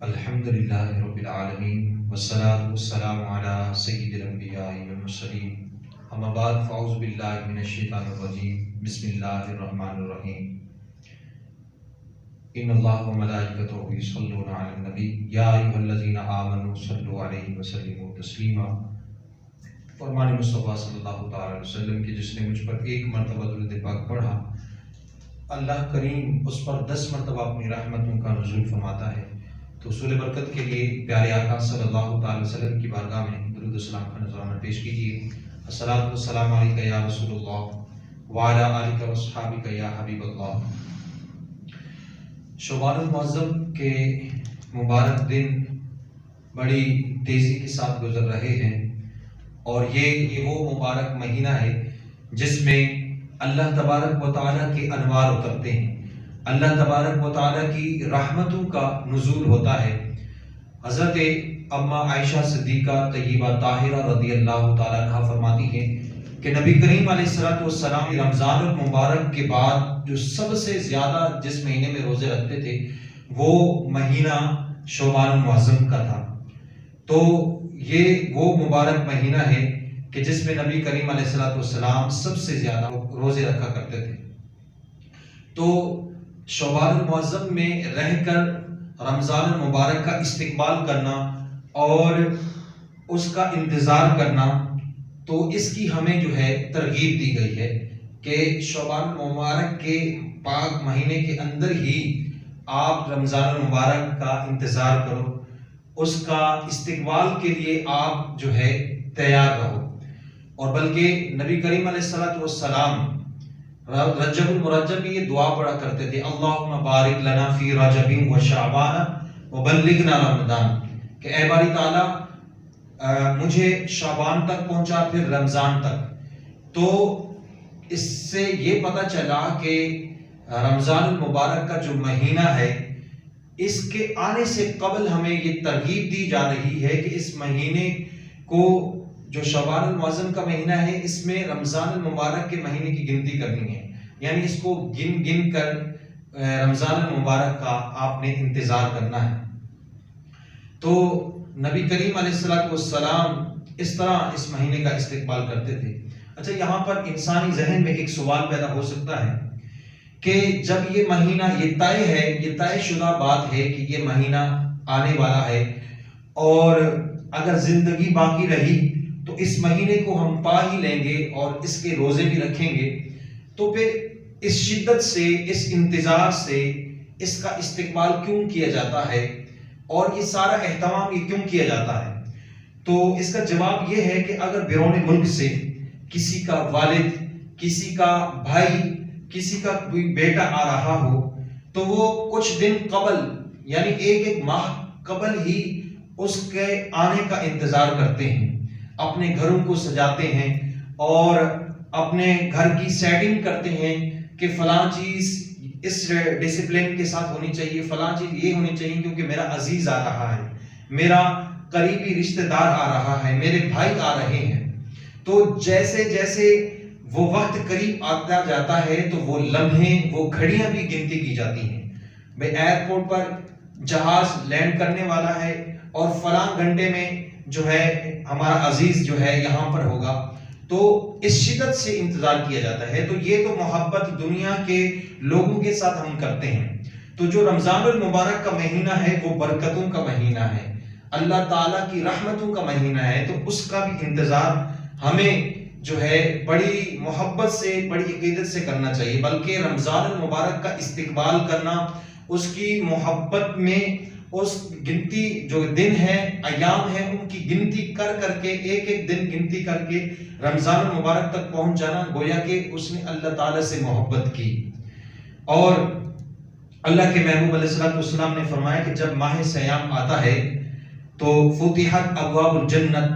الحمدللہ رب العالمین والصلاة والسلام علی سید الانبیاء والمرسلین اما بعد فاعوذ باللہ من الشیطان الرجیم بسم اللہ الرحمن الرحیم ان اللہ وملائکتہ یصلون علی النبی یا ایھا الذین آمنوا صلوا علیہ وسلموا تسلیما۔ فرمان مصطفیٰ صلی اللہ تعالی علیہ وسلم کہ جس نے مجھ پر ایک مرتبہ درود پاک پڑھا اللہ کریم اس پر 10 مرتبہ اپنی رحمتوں کا نزول فرماتا ہے۔ تو حصول برکت کے لیے پیارے آقا صلی اللہ تعالی وسلم کی بارگاہ میں درود و سلام کا نذرانہ پیش کیجیے۔ الصلاۃ والسلام علیک یا رسول اللہ وعلی آلک واصحابک یا حبیب اللہ۔ شعبان المعظم کے مبارک دن بڑی تیزی کے ساتھ گزر رہے ہیں اور یہ وہ مبارک مہینہ ہے جس میں اللہ تبارک و تعالیٰ کے انوار اترتے ہیں، اللہ تبارک و تعالیٰ کی رحمتوں کا نزول ہوتا ہے۔ حضرت اما عائشہ صدیقہ طیبہ طاہرہ رضی اللہ تعالیٰ عنہ فرماتی ہیں کہ نبی کریم علیہ السلام رمضان المبارک کے بعد جو سب سے زیادہ جس مہینے میں روزے رکھتے تھے وہ مہینہ شعبان المعظم کا تھا۔ تو یہ وہ مبارک مہینہ ہے کہ جس میں نبی کریم علیہ السلام سب سے زیادہ روزے رکھا کرتے تھے۔ تو شعبان المعظم میں رہ کر رمضان المبارک کا استقبال کرنا اور اس کا انتظار کرنا، تو اس کی ہمیں جو ہے ترغیب دی گئی ہے کہ شعبان المبارک کے پاک مہینے کے اندر ہی آپ رمضان المبارک کا انتظار کرو، اس کا استقبال کے لیے آپ جو ہے تیار رہو۔ اور بلکہ نبی کریم علیہ السلام رجب المرجب میں یہ دعا پڑھا کرتے تھے، اللہم بارک لنا فی رجب و شعبان وبلغنا رمضان، کہ اے باری تعالیٰ مجھے شعبان تک پہنچا پھر رمضان تک۔ تو اس سے یہ پتہ چلا کہ رمضان المبارک کا جو مہینہ ہے اس کے آنے سے قبل ہمیں یہ ترغیب دی جا رہی ہے کہ اس مہینے کو جو شعبان المعظم کا مہینہ ہے اس میں رمضان المبارک کے مہینے کی گنتی کرنی ہے، یعنی اس کو گن گن کر رمضان المبارک کا آپ نے انتظار کرنا ہے۔ تو نبی کریم علیہ السلام اس طرح اس مہینے کا استقبال کرتے تھے۔ اچھا، یہاں پر انسانی ذہن میں ایک سوال پیدا ہو سکتا ہے کہ جب یہ مہینہ یہ طے ہے، یہ طے شدہ بات ہے کہ یہ مہینہ آنے والا ہے اور اگر زندگی باقی رہی تو اس مہینے کو ہم پا ہی لیں گے اور اس کے روزے بھی رکھیں گے، تو پھر اس شدت سے، اس انتظار سے اس کا استقبال کیوں کیا جاتا ہے اور یہ سارا اہتمام یہ کیوں کیا جاتا ہے؟ تو اس کا جواب یہ ہے کہ اگر بیرون ملک سے کسی کا والد، کسی کا بھائی، کسی کا کوئی بیٹا آ رہا ہو تو وہ کچھ دن قبل یعنی ایک ماہ قبل ہی اس کے آنے کا انتظار کرتے ہیں، اپنے گھروں کو سجاتے ہیں اور اپنے گھر کی سیٹنگ کرتے ہیں کہ فلاں چیز اس ڈسپلن کے ساتھ ہونی چاہیے، فلاں چیز یہ ہونی چاہیے کیونکہ میرا عزیز آ رہا ہے، میرا قریبی رشتہ دار آ رہا ہے، میرے بھائی آ رہے ہیں۔ تو جیسے جیسے وہ وقت قریب آتا جاتا ہے تو وہ لمحے، وہ گھڑیاں بھی گنتی کی جاتی ہیں۔ بھئی ایئرپورٹ پر جہاز لینڈ کرنے والا ہے اور فلاں گھنٹے میں جو ہے ہمارا عزیز جو ہے یہاں پر ہوگا، تو اس شدت سے انتظار کیا جاتا ہے۔ تو یہ تو محبت دنیا کے لوگوں کے ساتھ ہم کرتے ہیں۔ تو جو رمضان المبارک کا مہینہ ہے وہ برکتوں کا مہینہ ہے، اللہ تعالیٰ کی رحمتوں کا مہینہ ہے، تو اس کا بھی انتظار ہمیں جو ہے بڑی محبت سے، بڑی عقیدت سے کرنا چاہیے۔ بلکہ رمضان المبارک کا استقبال کرنا، اس کی محبت میں اس گنتی جو دن ہے، ایام ہے، ان کی گنتی کر کر کے ایک ایک دن گنتی کر کے رمضان المبارک تک پہنچ جانا، گویا کہ اس نے اللہ تعالیٰ سے محبت کی۔ اور اللہ کے محبوب علیہ السلام نے فرمایا کہ جب ماہ سیام آتا ہے تو فتحت ابواب الجنت،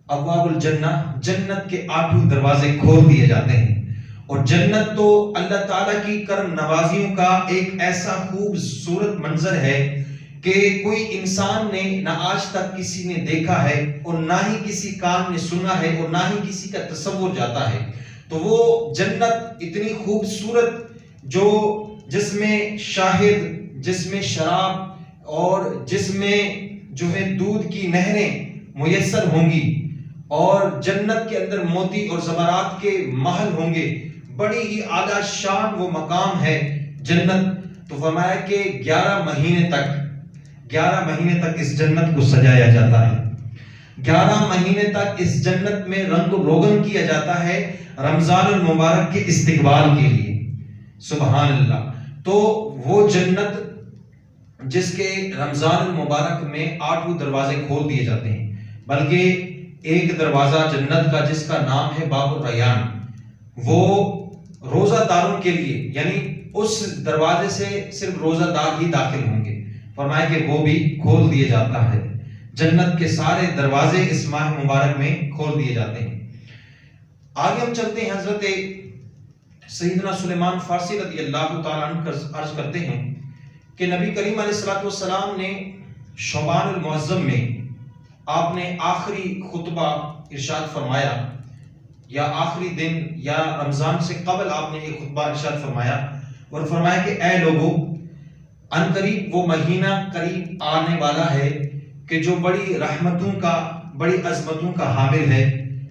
ابواب الجنہ، جنت کے 8 دروازے کھول دیے جاتے ہیں۔ اور جنت تو اللہ تعالیٰ کی کرم نوازیوں کا ایک ایسا خوبصورت منظر ہے کہ کوئی انسان نے نہ آج تک کسی نے دیکھا ہے اور نہ ہی کسی کان نے سنا ہے اور نہ ہی کسی کا تصور جاتا ہے۔ تو وہ جنت اتنی خوبصورت جو جس میں شاہد، جس میں شراب اور جس میں جو ہے دودھ کی نہریں میسر ہوں گی اور جنت کے اندر موتی اور زمرات کے محل ہوں گے، بڑی ہی اعلیٰ شان وہ مقام ہے جنت۔ تو فرمایا کہ 11 مہینے تک اس جنت کو سجایا جاتا ہے، 11 مہینے تک اس جنت میں رنگ و روغن کیا جاتا ہے رمضان المبارک کے استقبال کے لیے۔ سبحان اللہ۔ تو وہ جنت جس کے رمضان المبارک میں 8 دروازے کھول دیے جاتے ہیں، بلکہ ایک دروازہ جنت کا جس کا نام ہے باب الریان، وہ روزہ داروں کے لیے، یعنی اس دروازے سے صرف روزہ دار ہی داخل ہوں گے، فرمایا کہ وہ بھی کھول دیا جاتا ہے۔ جنت کے سارے دروازے اس ماہ مبارک میں کھول دیے جاتے ہیں۔ آگے ہم چلتے ہیں، حضرت سیدنا سلیمان فارسی رضی اللہ تعالیٰ عنہ عرض کرتے ہیں کہ نبی کریم علیہ السلام نے شعبان المعظم میں آپ نے آخری خطبہ ارشاد فرمایا، یا آخری دن یا رمضان سے قبل آپ نے ایک خطبہ ارشاد فرمایا اور فرمایا کہ اے لوگو، ان قریب وہ مہینہ قریب آنے والا ہے کہ جو بڑی رحمتوں کا، بڑی عظمتوں کا حامل ہے،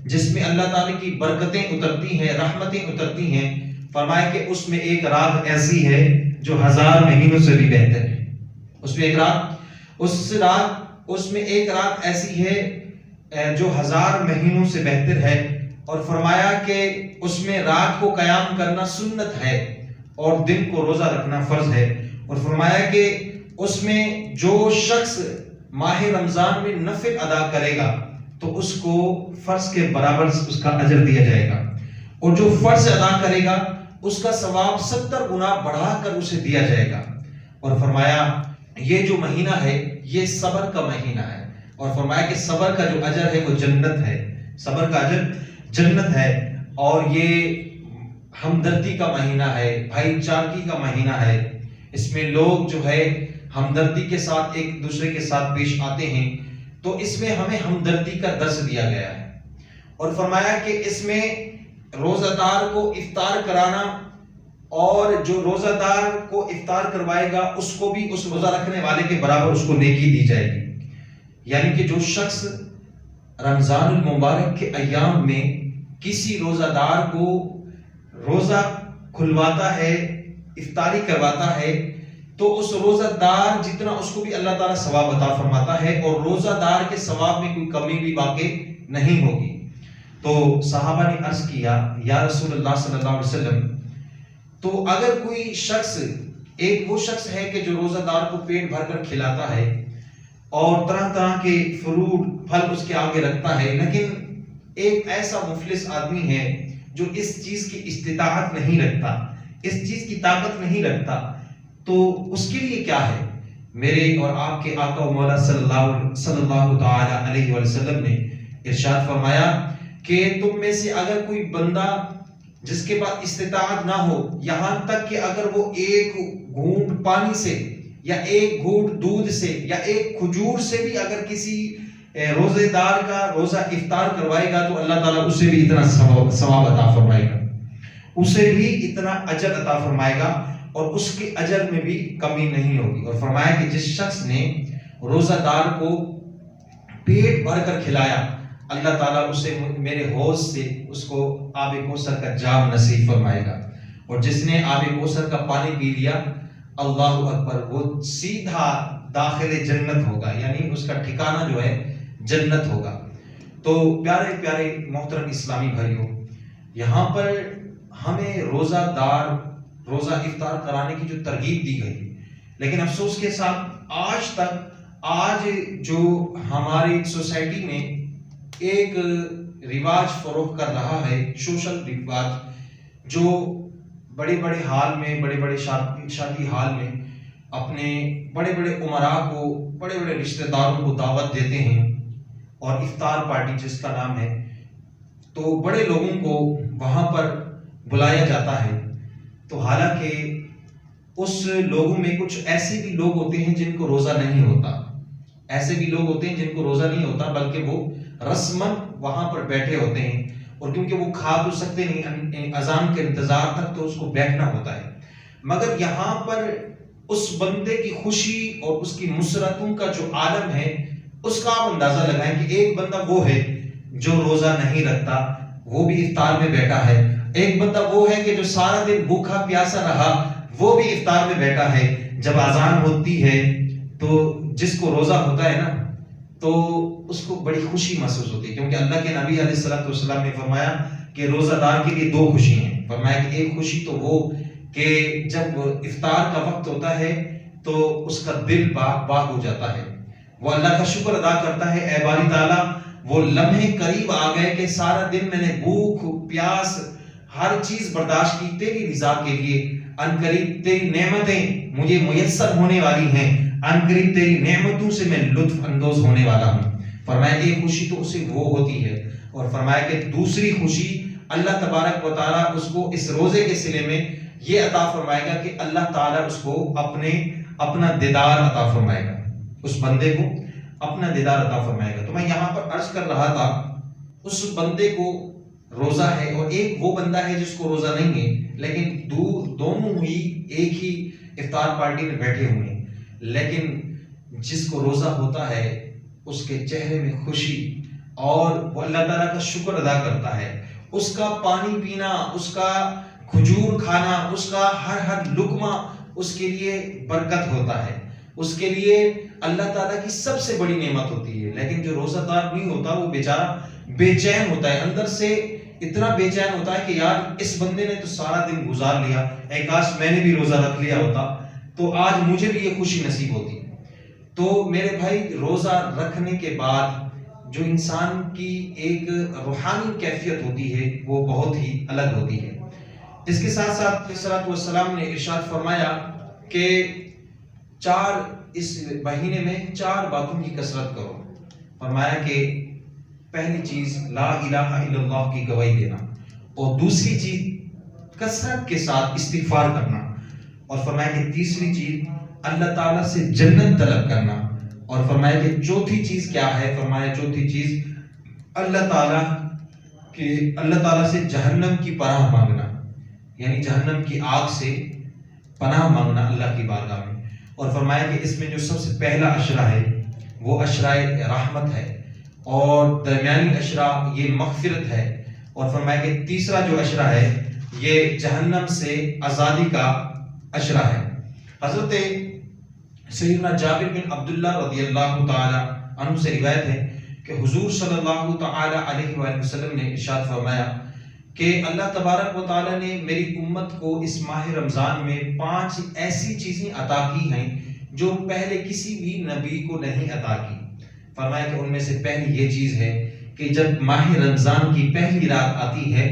جس میں اللہ تعالیٰ کی برکتیں اترتی ہیں، رحمتیں اترتی ہیں۔ فرمایا کہ اس میں ایک رات ایسی ہے جو 1000 مہینوں سے بھی بہتر ہے۔ اس میں ایک رات ایسی ہے جو 1000 مہینوں سے بہتر ہے، اور فرمایا کہ اس میں رات کو قیام کرنا سنت ہے اور دن کو روزہ رکھنا فرض ہے، اور فرمایا کہ اس میں جو شخص ماہ رمضان میں نفل ادا کرے گا تو اس کو فرض کے برابر اس کا اجر دیا جائے گا، اور جو فرض ادا کرے گا اس کا ثواب 70 گنا بڑھا کر اسے دیا جائے گا۔ اور فرمایا یہ جو مہینہ ہے یہ صبر کا مہینہ ہے، اور فرمایا کہ صبر کا جو اجر ہے وہ جنت ہے، صبر کا اجر جنت ہے، اور یہ ہمدردی کا مہینہ ہے، بھائی چارگی کا مہینہ ہے۔ اس میں لوگ جو ہے ہمدردی کے ساتھ ایک دوسرے کے ساتھ پیش آتے ہیں، تو اس میں ہمیں ہمدردی کا درس دیا گیا ہے۔ اور فرمایا کہ اس میں روزہ دار کو افطار کرانا، اور جو روزہ دار کو افطار کروائے گا اس کو بھی اس روزہ رکھنے والے کے برابر اس کو نیکی دی جائے گی۔ یعنی کہ جو شخص رمضان المبارک کے ایام میں کسی روزہ دار کو روزہ کھلواتا ہے، افطاری کرواتا ہے، تو اس روزہ دار جتنا اس کو بھی اللہ تعالیٰ ثواب عطا فرماتا ہے، اور روزہ دار کے ثواب میں کوئی کمی بھی واقع نہیں ہوگی۔ تو صحابہ نے عرض کیا یا رسول اللہ صلی اللہ علیہ وسلم، تو اگر کوئی شخص، ایک وہ شخص ہے کہ جو روزہ دار کو پیٹ بھر کر کھلاتا ہے اور طرح طرح کے فروٹ پھل اس کے آگے رکھتا ہے، لیکن ایک ایسا مفلس آدمی ہے جو اس چیز کی استطاعت نہیں رکھتا، اس چیز کی طاقت نہیں رکھتا، تو اس کے لیے کیا ہے؟ میرے اور آپ کے آقا و مولا صلی اللہ تعالی علیہ وسلم نے ارشاد فرمایا کہ تم میں سے اگر کوئی بندہ جس کے پاس استطاعت نہ ہو، یہاں تک کہ اگر وہ ایک گھونٹ پانی سے یا ایک گھونٹ دودھ سے یا ایک کھجور سے بھی اگر کسی روزے دار کا روزہ افطار کروائے گا تو اللہ تعالیٰ اسے بھی اتنا ثواب عطا فرمائے گا، اسے بھی اتنا اجر عطا فرمائے گا، اور اس کے اجر میں بھی کمی نہیں ہوگی۔ اور فرمایا کہ جس شخص نے روزہ دار کو پیٹ بھر کر کھلایا، اللہ تعالیٰ اسے میرے حوض سے اس کو آب کوثر کا جام نصیب فرمائے گا، اور جس نے آب کوثر کا پانی پی لیا، اللہ اکبر، وہ سیدھا داخل جنت ہوگا، یعنی اس کا ٹھکانہ جو ہے جنت ہوگا۔ تو پیارے پیارے محترم اسلامی بھائیوں، یہاں پر ہمیں روزہ افطار کرانے کی جو ترغیب دی گئی، لیکن افسوس کے ساتھ آج جو ہماری سوسائٹی میں ایک رواج فروغ کر رہا ہے، سوشل رواج، جو بڑے بڑے حال میں، بڑے بڑے شادی حال میں اپنے بڑے بڑے امراء کو، بڑے بڑے رشتہ داروں کو دعوت دیتے ہیں، اور افطار پارٹی جس کا نام ہے، تو بڑے لوگوں کو وہاں پر بلایا جاتا ہے، تو حالانکہ اس لوگوں میں کچھ ایسے بھی لوگ ہوتے ہیں جن کو روزہ نہیں ہوتا، ایسے بھی لوگ ہوتے ہیں جن کو روزہ نہیں ہوتا، بلکہ وہ رسماً وہاں پر بیٹھے ہوتے ہیں، اور کیونکہ وہ کھا تو سکتے نہیں، اذان کے انتظار تک تو اس کو بیٹھنا ہوتا ہے۔ مگر یہاں پر اس بندے کی خوشی اور اس کی مسرتوں کا جو عالم ہے اس کا آپ اندازہ لگائیں کہ ایک بندہ وہ ہے جو روزہ نہیں رکھتا، وہ بھی افطار میں بیٹھا ہے، ایک بندہ وہ ہے کہ جو سارا دن بھوکا پیاسا رہا، وہ بھی افطار میں بیٹھا ہے۔ جب اذان ہوتی ہے تو جس کو روزہ ہوتا ہے نا تو اس کو بڑی خوشی محسوس ہوتی ہے، کیونکہ اللہ کے نبی علیہ الصلوۃ والسلام نے فرمایا کہ روزہ دار کے لیے دو خوشی ہیں۔ فرمایا کہ ایک خوشی تو وہ کہ جب افطار کا وقت ہوتا ہے تو اس کا دل باغ باغ ہو جاتا ہے، وہ اللہ کا شکر ادا کرتا ہے، اے باری تعالیٰ وہ لمحے قریب آ گئے کہ سارا دن میں نے بھوک پیاس ہر چیز برداشت کی تیری رضا کے لیے، ان قریب تیری نعمتیں مجھے میسر ہونے والی ہیں، ان قریب تیری نعمتوں سے میں لطف اندوز ہونے والا ہوں۔ فرمایا ایک خوشی تو اسے وہ ہوتی ہے، اور فرمایا کہ دوسری خوشی اللہ تبارک و تعالیٰ اس کو اس روزے کے صلے میں یہ عطا فرمائے گا کہ اللہ تعالیٰ اس کو اپنا دیدار عطا فرمائے گا، اس بندے کو اپنا دیدار عطا فرمائے گا۔ تو میں یہاں پر عرض کر رہا تھا اس بندے کو روزہ ہے اور ایک وہ بندہ ہے جس کو روزہ نہیں ہے، لیکن دونوں ہی ایک ہی افطار پارٹی میں بیٹھے ہوئے ہیں، لیکن جس کو روزہ ہوتا ہے اس کے چہرے میں خوشی اور وہ اللہ تعالیٰ کا شکر ادا کرتا ہے، اس کا پانی پینا، اس کا کھجور کھانا، اس کا ہر لقمہ اس کے لیے برکت ہوتا ہے، اس کے لیے اللہ تعالیٰ کی سب سے بڑی نعمت ہوتی ہے۔ لیکن جو روزہ دار نہیں ہوتا وہ بیچارہ بے چین ہوتا ہے، اندر سے اتنا بے چین ہوتا ہے کہ یار اس بندے نے تو سارا دن گزار لیا، اے کاش میں نے بھی روزہ رکھ لیا ہوتا تو آج مجھے بھی یہ خوشی نصیب ہوتی۔ تو میرے بھائی روزہ رکھنے کے بعد جو انسان کی ایک روحانی کیفیت ہوتی ہے وہ بہت ہی الگ ہوتی ہے۔ اس کے ساتھ ساتھ علیہ الصلوۃ والسلام نے ارشاد فرمایا کہ اس مہینے میں 4 باتوں کی کثرت کرو۔ فرمایا کہ پہلی چیز لا الہ الا اللہ کی گواہی دینا، اور دوسری چیز کثرت کے ساتھ استغفار کرنا، اور فرمایا کہ تیسری چیز اللہ تعالیٰ سے جنت طلب کرنا، اور فرمایا کہ چوتھی چیز کیا ہے؟ فرمایا چوتھی چیز اللہ تعالیٰ سے جہنم کی پناہ مانگنا، یعنی جہنم کی آگ سے پناہ مانگنا اللہ کی بارگاہ میں۔ اور فرمایا کہ اس میں جو سب سے پہلا عشرہ ہے وہ عشرہ رحمت ہے، اور درمیانی عشرہ یہ مغفرت ہے، اور فرمایا کہ تیسرا جو عشرہ ہے یہ جہنم سے آزادی کا عشرہ ہے۔ حضرت سیدنا جابر بن عبداللہ رضی اللہ تعالی عنہ سے روایت ہے کہ حضور صلی اللہ تعالی علیہ وآلہ وسلم نے ارشاد فرمایا کہ اللہ تبارک و تعالی نے میری امت کو اس ماہ رمضان میں 5 ایسی چیزیں عطا کی ہیں جو پہلے کسی بھی نبی کو نہیں عطا کی۔ فرمایا کہ ان میں سے پہلی یہ چیز ہے کہ جب ماہ رمضان کی پہلی رات آتی ہے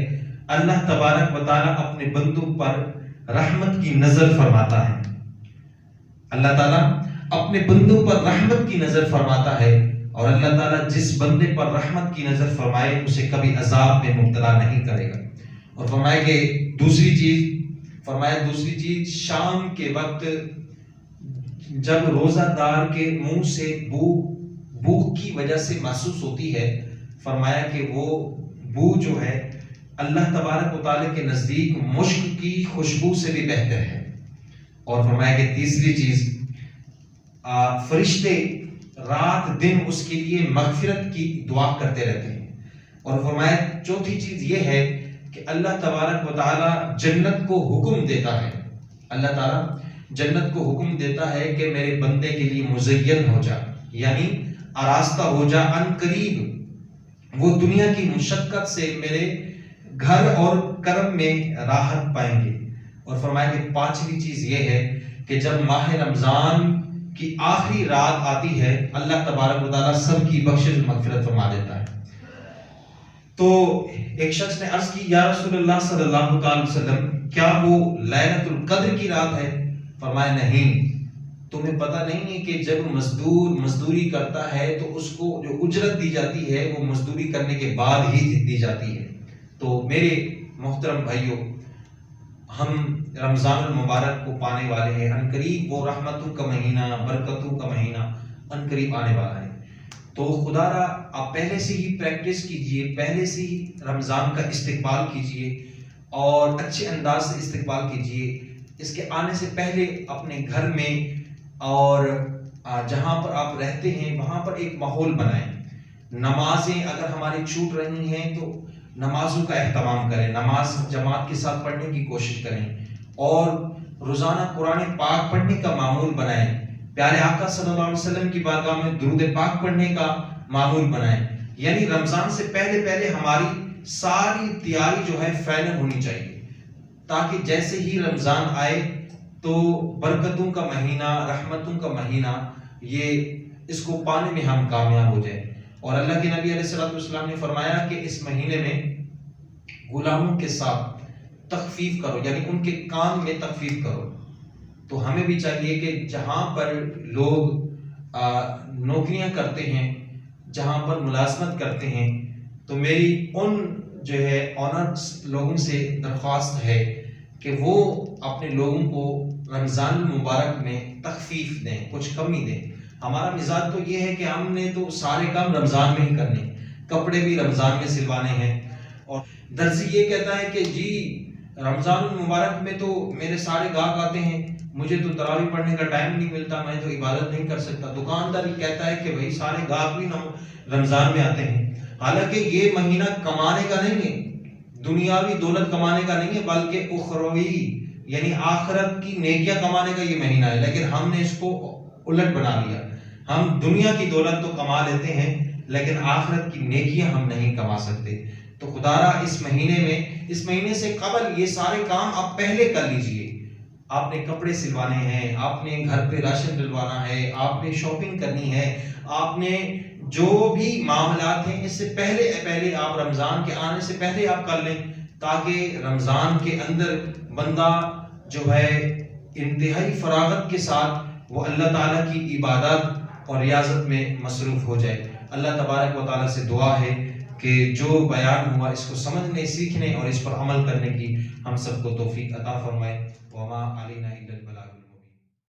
اللہ تبارک و تعالی اپنے بندوں پر رحمت کی نظر فرماتا ہے، اللہ تعالیٰ اپنے بندوں پر رحمت کی نظر فرماتا ہے، اور اللہ تعالیٰ جس بندے پر رحمت کی نظر فرمائے اسے کبھی عذاب میں مبتلا نہیں کرے گا۔ اور فرمایا کہ دوسری چیز شام کے وقت جب روزہ دار کے منہ سے بھوک کی وجہ سے محسوس ہوتی ہے، فرمایا کہ وہ بو جو ہے اللہ تبارک و تعالیٰ کے نزدیک مشک کی خوشبو سے بھی بہتر ہے۔ اور فرمایا کہ تیسری چیز فرشتے رات دن اس کے لیے مغفرت کی دعا کرتے رہتے ہیں۔ اور فرمایا چوتھی چیز یہ ہے کہ اللہ تبارک و تعالیٰ جنت کو حکم دیتا ہے، اللہ تعالیٰ جنت کو حکم دیتا ہے کہ میرے بندے کے لیے مزین ہو جا، یعنی آراستہ ہو جا، ان قریب وہ دنیا کی مشقت سے میرے گھر اور کرم میں راحت پائیں گے۔ اور فرمایا کہ 5ویں چیز یہ ہے کہ جب ماہ رمضان کی آخری رات آتی ہے اللہ تبارک و تعالیٰ سب کی بخشش مغفرت فرما دیتا ہے۔ تو ایک شخص نے عرض کی یا رسول اللہ صلی اللہ علیہ وسلم کیا وہ لیلۃ القدر کی رات ہے؟ فرمایا نہیں، تمہیں پتہ نہیں ہے کہ جب مزدور مزدوری کرتا ہے تو اس کو جو اجرت دی جاتی ہے وہ مزدوری کرنے کے بعد ہی دی جاتی ہے۔ تو میرے محترم بھائیوں، ہم رمضان المبارک کو پانے والے ہیں، ان قریب وہ رحمتوں کا مہینہ، برکتوں کا مہینہ ان قریب آنے والا ہے۔ تو خدا را آپ پہلے سے ہی پریکٹس کیجئے، پہلے سے ہی رمضان کا استقبال کیجئے اور اچھے انداز سے استقبال کیجئے، اس کے آنے سے پہلے اپنے گھر میں اور جہاں پر آپ رہتے ہیں وہاں پر ایک ماحول بنائیں. نمازیں اگر ہماری چھوٹ رہی ہیں تو نمازوں کا اہتمام کریں، نماز جماعت کے ساتھ پڑھنے کی کوشش کریں، اور روزانہ قرآن پاک پڑھنے کا معمول بنائیں. پیارے آقا صلی اللہ علیہ وسلم کی بارگاہ میں درود پاک پڑھنے کا معمول بنائیں. یعنی رمضان سے پہلے ہماری ساری تیاری جو ہے فعلا ہونی چاہیے، تاکہ جیسے ہی رمضان آئے تو برکتوں کا مہینہ، رحمتوں کا مہینہ، اس کو پانے میں ہم کامیاب ہو جائیں. اور اللہ کے نبی علیہ السلام نے فرمایا کہ اس مہینے میں غلاموں کے ساتھ تخفیف کرو، یعنی ان کے کام میں تخفیف کرو. تو ہمیں بھی چاہیے کہ جہاں پر لوگ نوکریاں کرتے ہیں، جہاں پر ملازمت کرتے ہیں، تو میری ان جو ہے آنرز لوگوں سے درخواست ہے کہ وہ اپنے لوگوں کو رمضان المبارک میں تخفیف دیں، کچھ کمی دیں. ہمارا مزاج تو یہ ہے کہ ہم نے تو سارے کام رمضان میں ہی کرنے، کپڑے بھی رمضان میں سلوانے ہیں. اور درزی یہ کہتا ہے کہ جی رمضان المبارک میں تو میرے سارے گاہک آتے ہیں، مجھے تو تراویح پڑھنے کا ٹائم نہیں ملتا، میں تو عبادت نہیں کر سکتا. دکاندار یہ کہتا ہے کہ بھائی سارے گاہک بھی رمضان میں آتے ہیں. حالانکہ یہ مہینہ کمانے کا نہیں ہے، دنیاوی دولت کمانے کا نہیں ہے، بلکہ اخروی یعنی آخرت کی نیکیاں کمانے کا یہ مہینہ ہے. لیکن ہم نے اس کو الٹ بنا لیا. ہم دنیا کی دولت تو کما لیتے ہیں لیکن آخرت کی نیکیاں ہم نہیں کما سکتے. تو خدارا اس مہینے سے قبل یہ سارے کام آپ پہلے کر لیجئے. آپ نے کپڑے سلوانے ہیں، آپ نے گھر پہ راشن ڈلوانا ہے، آپ نے شاپنگ کرنی ہے، آپ نے جو بھی معاملات ہیں اس سے پہلے آپ رمضان کے آنے سے پہلے آپ کر لیں، تاکہ رمضان کے اندر بندہ جو ہے انتہائی فراغت کے ساتھ وہ اللہ تعالیٰ کی عبادت اور ریاضت میں مصروف ہو جائے. اللہ تبارک و تعالیٰ سے دعا ہے کہ جو بیان ہوا اس کو سمجھنے، سیکھنے اور اس پر عمل کرنے کی ہم سب کو توفیق عطا فرمائے. وما علینا الا البلاغ.